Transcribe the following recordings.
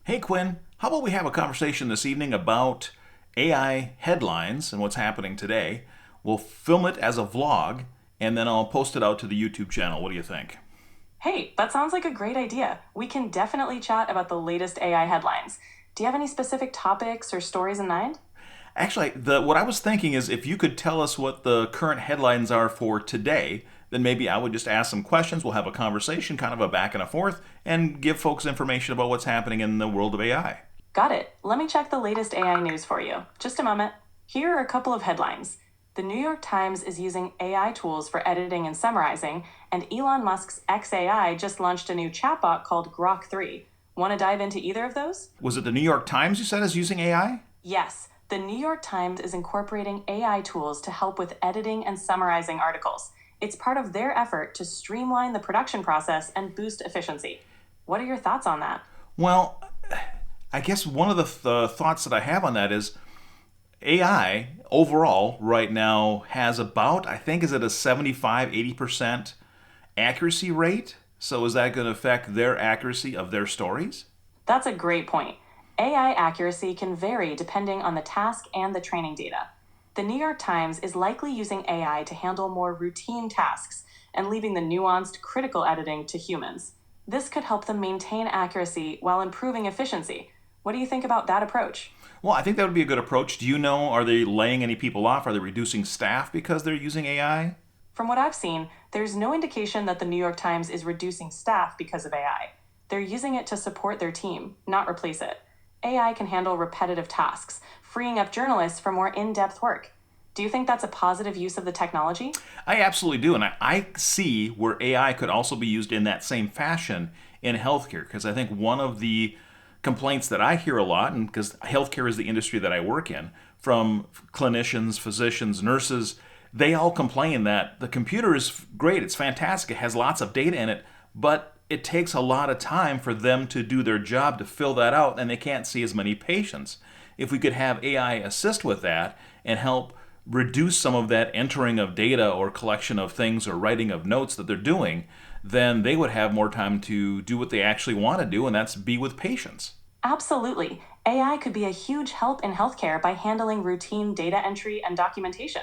Hey Quinn, how about we have a conversation this evening about AI headlines and what's happening today? We'll film it as a vlog and then I'll post it out to the YouTube channel. What do you think? Hey, that sounds like a great idea. We can definitely chat about the latest AI headlines. Do you have any specific topics or stories in mind? Actually, what I was thinking is if you could tell us what the current headlines are for today, then maybe I would just ask some questions. We'll have a conversation, kind of a back and a forth, and give folks information about what's happening in the world of AI. Got it. Let me check the latest AI news for you. Just a moment. Here are a couple of headlines. The New York Times is using AI tools for editing and summarizing, and Elon Musk's XAI just launched a new chatbot called Grok-3. Want to dive into either of those? Was it the New York Times you said is using AI? Yes, the New York Times is incorporating AI tools to help with editing and summarizing articles. It's part of their effort to streamline the production process and boost efficiency. What are your thoughts on that? Well, I guess one of the thoughts that I have on that is AI overall right now has about, I think, is it a 75, 80% accuracy rate? So is that going to affect their accuracy of their stories? That's a great point. AI accuracy can vary depending on the task and the training data. The New York Times is likely using AI to handle more routine tasks and leaving the nuanced, critical editing to humans. This could help them maintain accuracy while improving efficiency. What do you think about that approach? Well, I think that would be a good approach. Do you know, are they laying any people off? Are they reducing staff because they're using AI? From what I've seen, there's no indication that the New York Times is reducing staff because of AI. They're using it to support their team, not replace it. AI can handle repetitive tasks, freeing up journalists for more in depth work. Do you think that's a positive use of the technology? I absolutely do. And I see where AI could also be used in that same fashion in healthcare. Because I think one of the complaints that I hear a lot, and because healthcare is the industry that I work in, from clinicians, physicians, nurses, they all complain that the computer is great, it's fantastic, it has lots of data in it, but it takes a lot of time for them to do their job to fill that out, and they can't see as many patients. If we could have AI assist with that and help reduce some of that entering of data or collection of things or writing of notes that they're doing, then they would have more time to do what they actually want to do, and that's be with patients. Absolutely. AI could be a huge help in healthcare by handling routine data entry and documentation.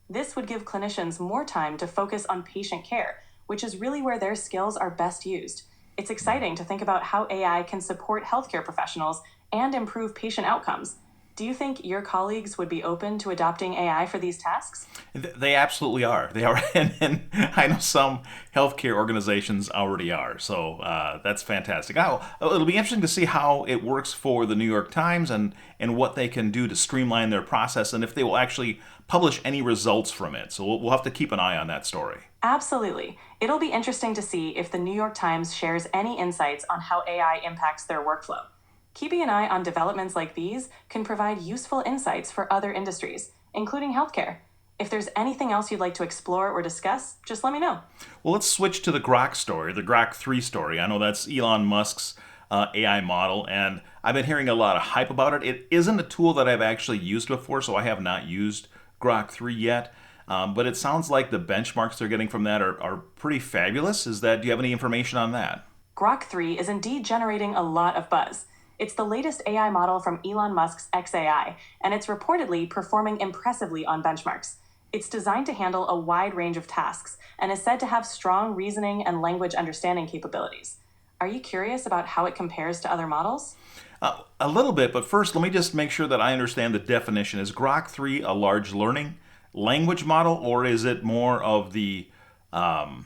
This would give clinicians more time to focus on patient care, which is really where their skills are best used. It's exciting to think about how AI can support healthcare professionals and improve patient outcomes. Do you think your colleagues would be open to adopting AI for these tasks? They absolutely are. They are, and I know some healthcare organizations already are. So that's fantastic. It'll be interesting to see how it works for the New York Times and what they can do to streamline their process, and if they will actually publish any results from it. So we'll have to keep an eye on that story. Absolutely. It'll be interesting to see if the New York Times shares any insights on how AI impacts their workflow. Keeping an eye on developments like these can provide useful insights for other industries, including healthcare. If there's anything else you'd like to explore or discuss, just let me know. Well, let's switch to the Grok story, the Grok-3 story. I know that's Elon Musk's AI model, and I've been hearing a lot of hype about it. It isn't a tool that I've actually used before, so I have not used Grok-3 yet. But it sounds like the benchmarks they're getting from that are pretty fabulous. Do you have any information on that? Grok 3 is indeed generating a lot of buzz. It's the latest AI model from Elon Musk's XAI, and it's reportedly performing impressively on benchmarks. It's designed to handle a wide range of tasks and is said to have strong reasoning and language understanding capabilities. Are you curious about how it compares to other models? A little bit, but first, let me just make sure that I understand the definition. Is Grok 3 a large learning language model, or is it more of the um,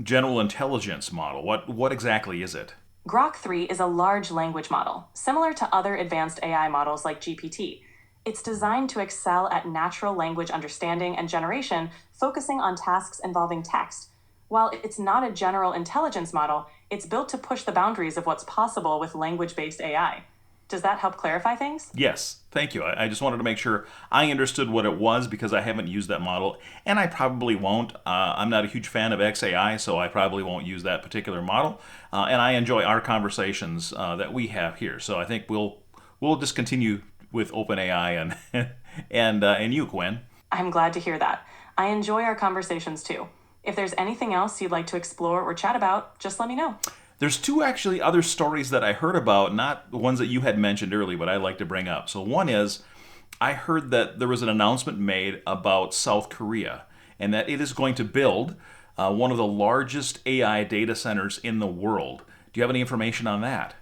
general intelligence model? What exactly is it? Grok 3 is a large language model, similar to other advanced AI models like GPT. It's designed to excel at natural language understanding and generation, focusing on tasks involving text. While it's not a general intelligence model, it's built to push the boundaries of what's possible with language based AI. Does that help clarify things? Yes, thank you. I just wanted to make sure I understood what it was because I haven't used that model, and I probably won't. I'm not a huge fan of XAI, so I probably won't use that particular model. And I enjoy our conversations that we have here. So I think we'll just continue with OpenAI and and you, Gwen. I'm glad to hear that. I enjoy our conversations too. If there's anything else you'd like to explore or chat about, just let me know. There's two actually other stories that I heard about, not the ones that you had mentioned earlier, but I'd like to bring up. So one is I heard that there was an announcement made about South Korea and that it is going to build one of the largest AI data centers in the world. Do you have any information on that?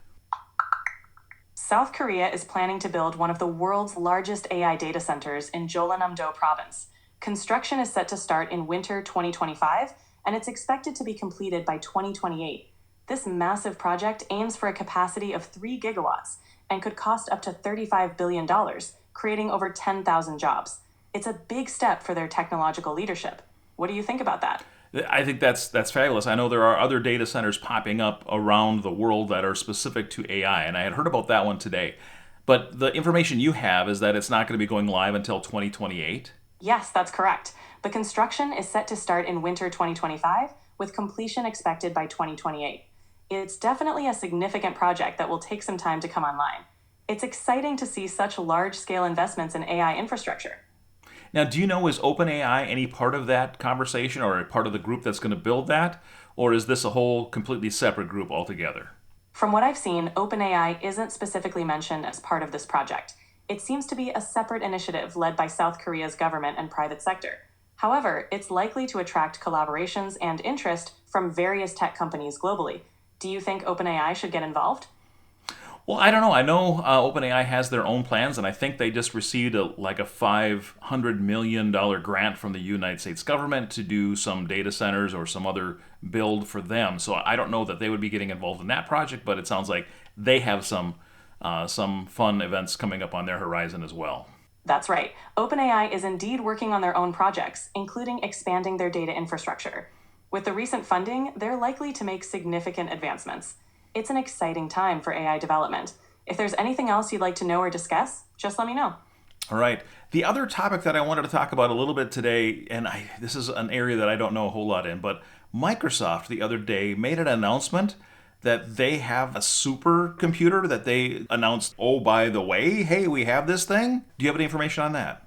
South Korea is planning to build one of the world's largest AI data centers in Jeollanam-do province. Construction is set to start in winter 2025, and it's expected to be completed by 2028. This massive project aims for a capacity of 3 gigawatts and could cost up to $35 billion, creating over 10,000 jobs. It's a big step for their technological leadership. What do you think about that? I think that's fabulous. I know there are other data centers popping up around the world that are specific to AI, and I had heard about that one today. But the information you have is that it's not going to be going live until 2028. Yes, that's correct. The construction is set to start in winter 2025, with completion expected by 2028. It's definitely a significant project that will take some time to come online. It's exciting to see such large-scale investments in AI infrastructure. Now, do you know, is OpenAI any part of that conversation or a part of the group that's going to build that? Or is this a whole completely separate group altogether? From what I've seen, OpenAI isn't specifically mentioned as part of this project. It seems to be a separate initiative led by South Korea's government and private sector. However, it's likely to attract collaborations and interest from various tech companies globally. Do you think OpenAI should get involved? Well, I don't know. I know OpenAI has their own plans, and I think they just received like a $500 million grant from the United States government to do some data centers or some other build for them. So I don't know that they would be getting involved in that project, but it sounds like they have some fun events coming up on their horizon as well. That's right. OpenAI is indeed working on their own projects, including expanding their data infrastructure. With the recent funding, they're likely to make significant advancements. It's an exciting time for AI development. If there's anything else you'd like to know or discuss, just let me know. All right. The other topic that I wanted to talk about a little bit today, and this is an area that I don't know a whole lot in, but Microsoft the other day made an announcement that they have a supercomputer that they announced, oh, by the way, hey, we have this thing. Do you have any information on that?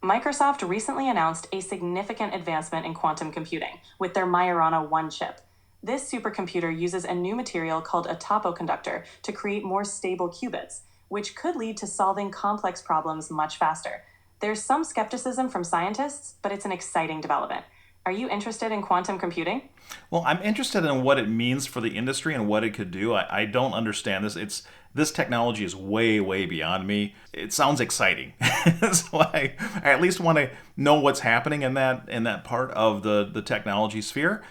Microsoft recently announced a significant advancement in quantum computing with their Majorana 1 chip. This supercomputer uses a new material called a topoconductor to create more stable qubits, which could lead to solving complex problems much faster. There's some skepticism from scientists, but it's an exciting development. Are you interested in quantum computing? Well, I'm interested in what it means for the industry and what it could do. I don't understand this. This technology is way, way beyond me. It sounds exciting, so I at least want to know what's happening in that part of the technology sphere.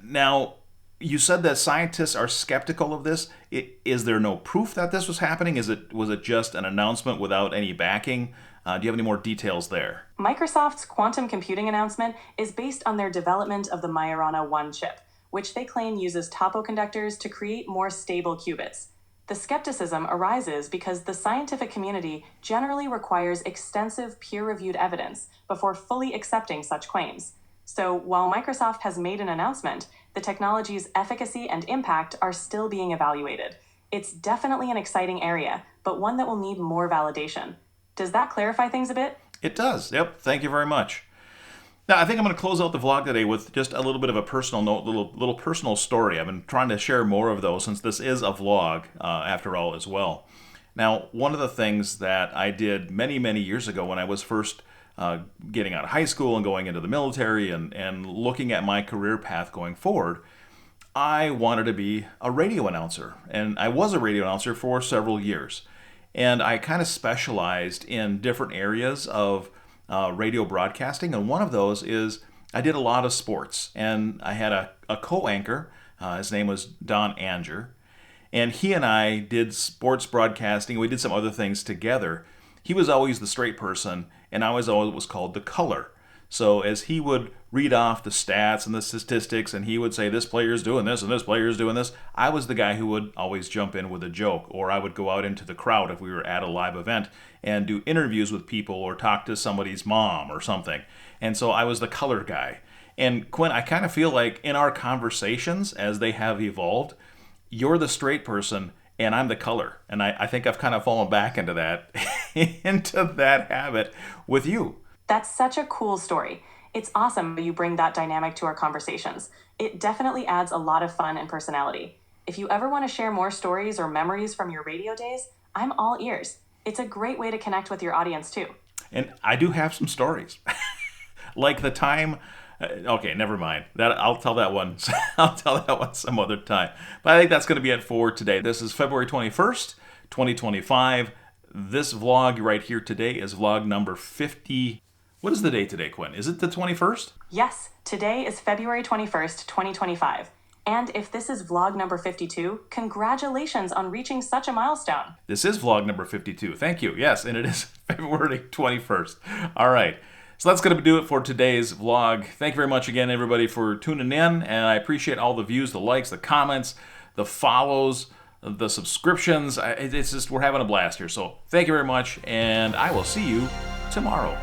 Now, you said that scientists are skeptical of this. Is there no proof that this was happening? Was it just an announcement without any backing? Do you have any more details there? Microsoft's quantum computing announcement is based on their development of the Majorana 1 chip, which they claim uses topoconductors to create more stable qubits. The skepticism arises because the scientific community generally requires extensive peer-reviewed evidence before fully accepting such claims. So while Microsoft has made an announcement, the technology's efficacy and impact are still being evaluated. It's definitely an exciting area, but one that will need more validation. Does that clarify things a bit? It does. Yep. Thank you very much. Now, I think I'm going to close out the vlog today with just a little bit of a personal note, little personal story. I've been trying to share more of those since this is a vlog, after all, as well. Now, one of the things that I did many, many years ago when I was first getting out of high school and going into the military and looking at my career path going forward, I wanted to be a radio announcer. And I was a radio announcer for several years. And I kind of specialized in different areas of radio broadcasting. And one of those is I did a lot of sports. And I had a co-anchor. His name was Don Anger. And he and I did sports broadcasting. We did some other things together. He was always the straight person, and I was always what was called the color. So as he would read off the stats and the statistics, and he would say, this player is doing this and this player is doing this, I was the guy who would always jump in with a joke, or I would go out into the crowd if we were at a live event and do interviews with people or talk to somebody's mom or something. And so I was the color guy. And Quinn, I kind of feel like in our conversations, as they have evolved, you're the straight person and I'm the color. And I think I've kind of fallen back into that, into that habit with you. That's such a cool story. It's awesome that you bring that dynamic to our conversations. It definitely adds a lot of fun and personality. If you ever want to share more stories or memories from your radio days, I'm all ears. It's a great way to connect with your audience too. And I do have some stories. Like the time. Okay, never mind. That I'll tell that one. I'll tell that one some other time. But I think that's going to be it for today. This is February 21st, 2025. This vlog right here today is vlog number 50. What is the date today, Quinn? Is it the 21st? Yes, today is February 21st, 2025. And if this is vlog number 52, congratulations on reaching such a milestone. This is vlog number 52. Thank you. Yes, and it is February 21st. All right. So that's going to do it for today's vlog. Thank you very much again, everybody, for tuning in. And I appreciate all the views, the likes, the comments, the follows, the subscriptions. It's just, we're having a blast here. So thank you very much. And I will see you tomorrow.